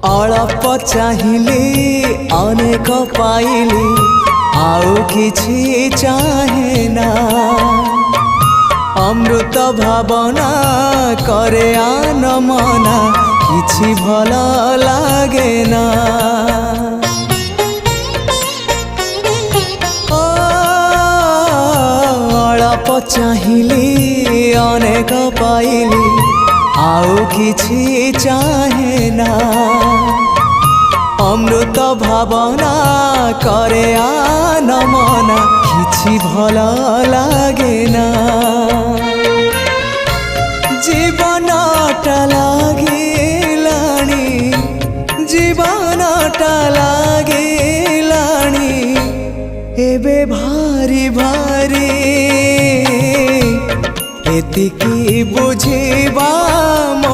अल्प चाहिली अनेक पाइली आउ किछि चाहे ना अमृत भावना करे आन मना किछि भल लागे ना अल्प चाहिली अनेक पाइली आउ किछि चाहे ना अमृत भावना करे आन मना किछि भल लागे ना जीवनटा लागिलाणी जीवनटा लागिलाणी एबे भारी भारी एतिकी बुझिबा।